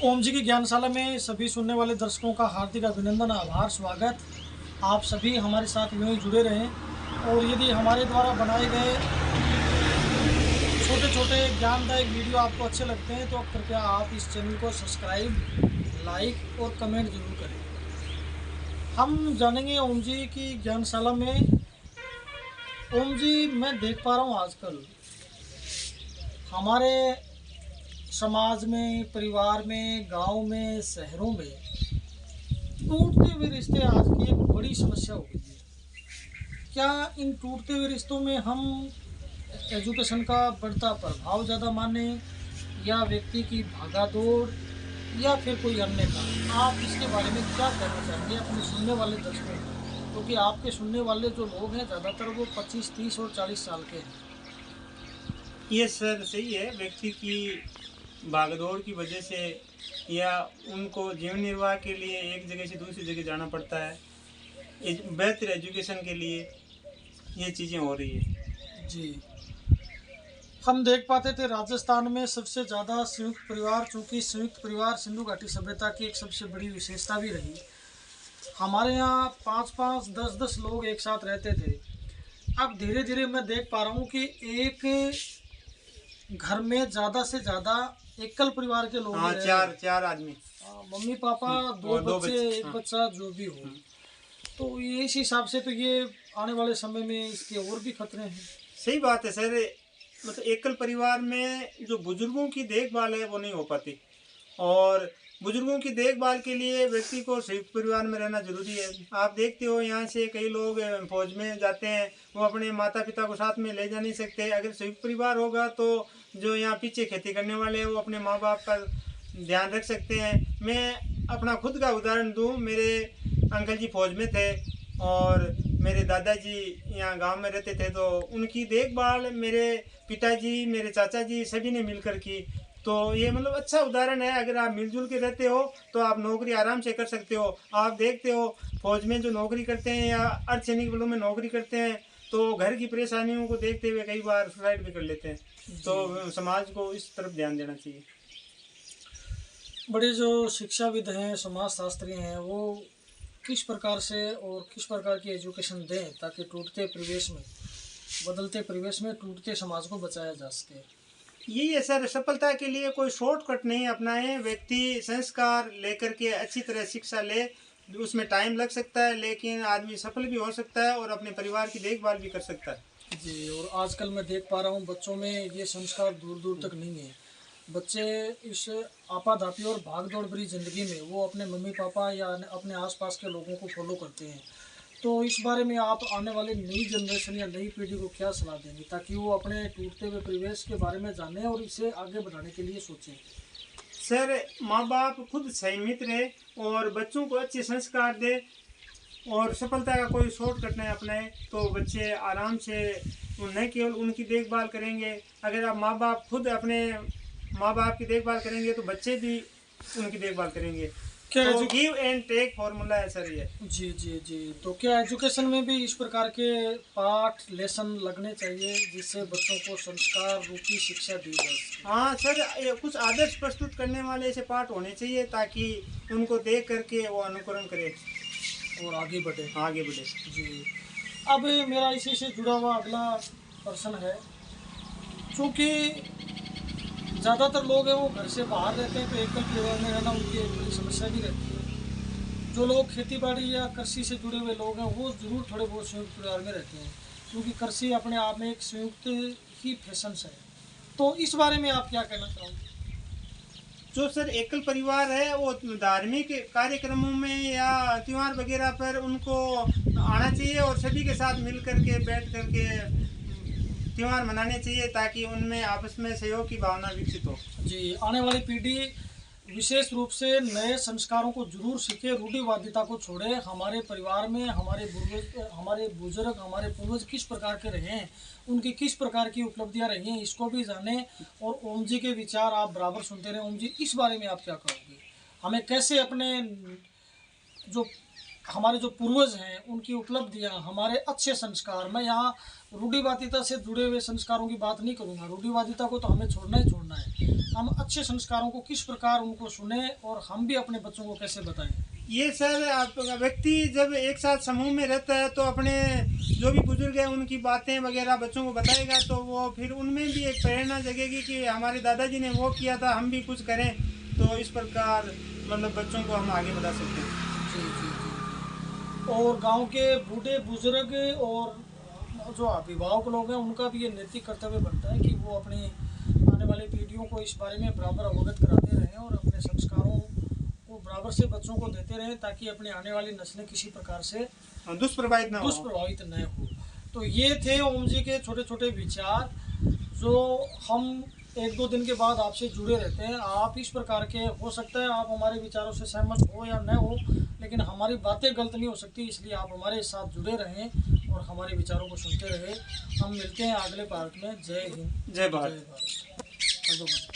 ओम जी की ज्ञानशाला में सभी सुनने वाले दर्शकों का हार्दिक अभिनंदन, आभार, स्वागत। आप सभी हमारे साथ यूँ ही जुड़े रहें और यदि हमारे द्वारा बनाए गए छोटे छोटे ज्ञानदायक वीडियो आपको अच्छे लगते हैं तो कृपया आप इस चैनल को सब्सक्राइब, लाइक और कमेंट जरूर करें। हम जानेंगे ओम जी की ज्ञानशाला में। ओम जी, मैं देख पा रहा हूँ आजकल हमारे समाज में, परिवार में, गांव में, शहरों में टूटते हुए रिश्ते आज की एक बड़ी समस्या हो गई है। क्या इन टूटते हुए रिश्तों में हम एजुकेशन का बढ़ता प्रभाव ज़्यादा माने, या व्यक्ति की भागादौड़, या फिर कोई अन्य कारण? आप इसके बारे में क्या कहना चाहेंगे अपने सुनने वाले दर्शकों को? क्योंकि आपके सुनने वाले जो लोग हैं ज़्यादातर वो 25, 30 और 40 साल के हैं। ये सर सही है। व्यक्ति की भागदौड़ की वजह से या उनको जीवन निर्वाह के लिए एक जगह से दूसरी जगह जाना पड़ता है, बेहतर एजुकेशन के लिए ये चीज़ें हो रही है। जी, हम देख पाते थे राजस्थान में सबसे ज़्यादा संयुक्त परिवार, चूँकि संयुक्त परिवार सिंधु घाटी सभ्यता की एक सबसे बड़ी विशेषता भी रही। हमारे यहाँ 5-5, 10-10 लोग एक साथ रहते थे। अब धीरे धीरे मैं देख पा रहा हूँ कि एक घर में ज़्यादा से ज़्यादा एकल परिवार के लोग ही हाँ, रह रहे चार हैं। चार आदमी। मम्मी पापा, दो और दो बच्चे, बच्चे। एक हाँ। बच्चा, जो भी हो। तो ये इस हिसाब से तो ये आने वाले समय में इसके और भी खतरे हैं। सही बात है सर। मतलब एकल परिवार में जो बुजुर्गों की देखभाल है वो नहीं हो पाती, और बुजुर्गों की देखभाल के लिए व्यक्ति को संयुक्त परिवार में रहना जरूरी है। आप देखते हो यहाँ से कई लोग फौज में जाते हैं, वो अपने माता पिता को साथ में ले जा नहीं सकते। अगर संयुक्त परिवार होगा तो जो यहाँ पीछे खेती करने वाले हैं वो अपने माँ बाप का ध्यान रख सकते हैं। मैं अपना खुद का उदाहरण दूँ, मेरे अंकल जी फौज में थे और मेरे दादाजी यहाँ गांव में रहते थे, तो उनकी देखभाल मेरे पिताजी, मेरे चाचा जी सभी ने मिलकर की। तो ये मतलब अच्छा उदाहरण है। अगर आप मिलजुल के रहते हो तो आप नौकरी आराम से कर सकते हो। आप देखते हो फौज में जो नौकरी करते हैं या अर्धसैनिक बलों में नौकरी करते हैं तो घर की परेशानियों को देखते हुए कई बार सुसाइड भी कर लेते हैं। तो समाज को इस तरफ ध्यान देना चाहिए। बड़े जो शिक्षाविद हैं, समाजशास्त्री हैं, वो किस प्रकार से और किस प्रकार की एजुकेशन दें ताकि टूटते परिवेश में, बदलते परिवेश में टूटते समाज को बचाया जा सके? यही है सर, सफलता के लिए कोई शॉर्टकट नहीं अपनाए। व्यक्ति संस्कार लेकर के अच्छी तरह शिक्षा ले, उसमें टाइम लग सकता है लेकिन आदमी सफल भी हो सकता है और अपने परिवार की देखभाल भी कर सकता है। जी, और आजकल मैं देख पा रहा हूँ बच्चों में ये संस्कार दूर दूर तक नहीं है। बच्चे इस आपाधापी और भागदौड़ भरी ज़िंदगी में वो अपने मम्मी पापा या अपने आसपास के लोगों को फॉलो करते हैं। तो इस बारे में आप आने वाली नई जनरेशन या नई पीढ़ी को क्या सलाह देंगे ताकि वो अपने टूटते हुए परिवेश के बारे में जानें और इसे आगे बढ़ाने के लिए सोचें? सर, माँ बाप खुद संयमित रहे और बच्चों को अच्छे संस्कार दे और सफलता का कोई शॉर्टकट नहीं अपनाए तो बच्चे आराम से न केवल उनकी देखभाल करेंगे। अगर आप माँ बाप खुद अपने माँ बाप की देखभाल करेंगे तो बच्चे भी उनकी देखभाल करेंगे। क्या तो गिव एंड टेक फॉर्मूला है सर ये। जी जी जी, तो क्या एजुकेशन में भी इस प्रकार के पाठ, लेसन लगने चाहिए जिससे बच्चों को संस्कार रूपी शिक्षा दी जा सके? हाँ सर, ये कुछ आदर्श प्रस्तुत करने वाले ऐसे पाठ होने चाहिए ताकि उनको देख करके वो अनुकरण करे और आगे बढ़े। आगे बढ़े। जी, अब मेरा इसी से जुड़ा हुआ अगला प्रश्न है। चूँकि ज़्यादातर लोग हैं वो घर से बाहर रहते हैं तो एकल परिवार में रहना उनकी एक बड़ी समस्या भी रहती है। जो लोग खेती बाड़ी या कृषि से जुड़े हुए लोग हैं वो ज़रूर थोड़े बहुत संयुक्त परिवार में रहते हैं, क्योंकि कृषि अपने आप में एक संयुक्त ही फैशन है। तो इस बारे में आप क्या कहना चाहोगे? जो सर एकल परिवार है वो धार्मिक कार्यक्रमों में या त्योहार वगैरह पर उनको आना चाहिए और सभी के साथ मिल करके बैठ करके त्योहार मनाने चाहिए ताकि उनमें आपस में सहयोग की भावना विकसित हो। जी, आने वाली पीढ़ी विशेष रूप से नए संस्कारों को जरूर सीखे, रूढ़िवादिता को छोड़े। हमारे परिवार में हमारे बुजुर्ग, हमारे पूर्वज किस प्रकार के रहे हैं, उनकी किस प्रकार की उपलब्धियां रही हैं, इसको भी जाने। और ओम जी के विचार आप बराबर सुनते रहे। ओम जी, इस बारे में आप क्या कहोगे? हमें कैसे अपने जो हमारे जो पूर्वज हैं उनकी उपलब्धियां, हमारे अच्छे संस्कार, मैं यहाँ रूढ़िवादिता से जुड़े हुए संस्कारों की बात नहीं करूँगा, रूढ़िवादिता को तो हमें छोड़ना ही छोड़ना है, हम अच्छे संस्कारों को किस प्रकार उनको सुने और हम भी अपने बच्चों को कैसे बताएं? ये सर, आप व्यक्ति जब एक साथ समूह में रहता है तो अपने जो भी बुजुर्ग हैं उनकी बातें वगैरह बच्चों को बताएगा, तो वो फिर उनमें भी एक प्रेरणा जगेगी कि हमारे दादाजी ने वो किया था, हम भी कुछ करें। तो इस प्रकार मतलब बच्चों को हम आगे बढ़ा सकते हैं। जी जी जी। और गांव के बूढ़े बुजुर्ग और जो अभिभावक लोग हैं उनका भी ये नैतिक कर्तव्य बनता है कि वो अपनी आने वाली पीढ़ियों को इस बारे में बराबर अवगत कराते रहें और अपने संस्कारों को बराबर से बच्चों को देते रहें, ताकि अपनी आने वाली नस्लें किसी प्रकार से दुष्प्रभावित ना हो। दुष्प्रभावित न हो। तो ये थे ओम जी के छोटे छोटे विचार, जो हम एक दो दिन के बाद आपसे जुड़े रहते हैं। आप इस प्रकार के, हो सकता है आप हमारे विचारों से सहमत हो या न हो, लेकिन हमारी बातें गलत नहीं हो सकती, इसलिए आप हमारे साथ जुड़े रहें और हमारे विचारों को सुनते रहे। हम मिलते हैं अगले पार्ट में। जय हिंद, जय भारत। जय भारत।